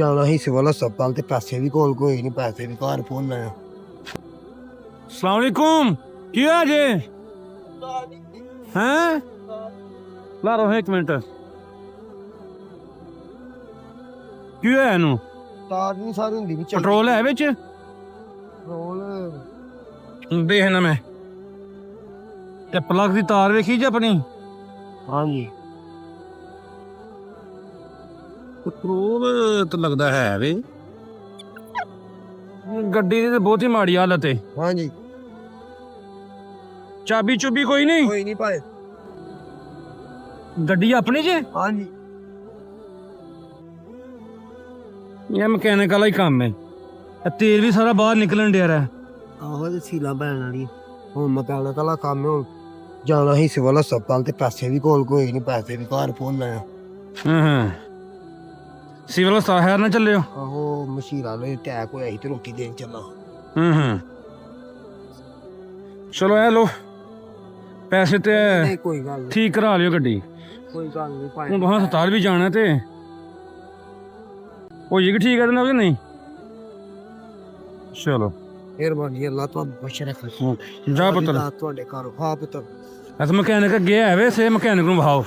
ਜਾਣਾ ਹੀ ਸਿਵਲ ਹਸਪਤਾਲ ਤੇ ਪੈਸੇ ਵੀ ਕੋਲ ਕੋਈ ਨਹੀਂ, ਪੈਸੇ ਵੀ ਘਰ ਭੁੱਲ ਆਇਆ। अस्सलाम वालेकुम, की है जे हैं ला रहा एक मिनट की है ਇਹਨੂੰ ਤਾਰ ਨਹੀਂ ਸਾਰੀ ਹੁੰਦੀ ਵੀ ਪੈਟਰੋਲ ਹੈ ਵਿੱਚ ਪੈਟਰੋਲ ਦੇਖਣਾ ਮੈਂ ਤੇ ਪਲੱਗ ਦੀ ਤਾਰ ਵੇਖੀ ਜੇ ਆਪਣੀ ਹਾਂਜੀ ਪੈਟਰੋਲ ਤਾਂ ਲੱਗਦਾ ਹੈ ਵੇ ਗੱਡੀ ਦੀ ਤਾਂ ਬਹੁਤ ਹੀ ਮਾੜੀ ਹਾਲਤ ਹੈ ਹਾਂਜੀ ਚਾਬੀ ਚੁਬੀ ਕੋਈ ਨਹੀਂ ਕੋਈ ਨਹੀਂ ਭਾਏ ਗੱਡੀ ਆਪਣੀ ਜੇ ਹਾਂਜੀ ਇਹ ਮਕੈਨਿਕ ਵਾਲਾ ਹੀ ਕੰਮ ਹੈ ਇਹ ਤੇਲ ਵੀ ਸਾਰਾ ਬਾਹਰ ਨਿਕਲਣ ਡਿਆ ਰਿਹਾ ਆਹੋ ਤੇ ਸੀਲਾ ਪੈਣ ਵਾਲੀ ਹੁਣ ਮਕੈਨਿਕ ਵਾਲਾ ਕੰਮ ਹੁਣ ਜਾਣਾ ਹੀ ਸਿਵਲ ਹਸਪਤਾਲ ਤੇ ਪੈਸੇ ਵੀ ਕੋਲ ਕੋਈ ਨਹੀਂ, ਪੈਸੇ ਵੀ ਘਰ ਭੁੱਲ ਆਇਆ। ਹਾਂ ਸਿਵਲ ਹਸਪਤਾਲ ਨਾ ਚੱਲਿਓ ਆਹੋ ਮਸ਼ੀਰਾਂ ਨੂੰ ਅਟੈਕ ਹੋਇਆ ਸੀ ਤੇ ਰੋਟੀ ਦੇਣ ਚੱਲਾ। ਚਲੋ ਇਹ ਲੋ ਪੈਸੇ ਤੇ ਨਹੀਂ ਕੋਈ ਗੱਲ ਨਹੀਂ, ਠੀਕ ਕਰਾ ਲਿਓ ਗੱਡੀ ਕੋਈ ਗੱਲ ਨਹੀਂ ਭਾਈ। ਹੁਣ ਬਾਹਰ ਹਸਪਤਾਲ ਵੀ ਜਾਣਾ ਤੇ ਹੋ ਜਾਏਗੀ ਠੀਕ ਹੈ ਨਾ ਕਿ ਨਹੀਂ ਚਲੋ ਮਿਹਰਬਾਨੀ, ਅੱਲਾ ਤੁਹਾਨੂੰ ਬਖਸ਼ ਰੱਖੇ। ਜਾ ਪੁੱਤਰ ਤੁਹਾਡੇ ਘਰ ਹਾਂ ਪੁੱਤਰ ਐਸ ਮਕੈਨਿਕ ਗਿਆ ਹੈ ਵੇ ਸੇ ਮਕੈਨਿਕ ਨੂੰ ਭਾਓ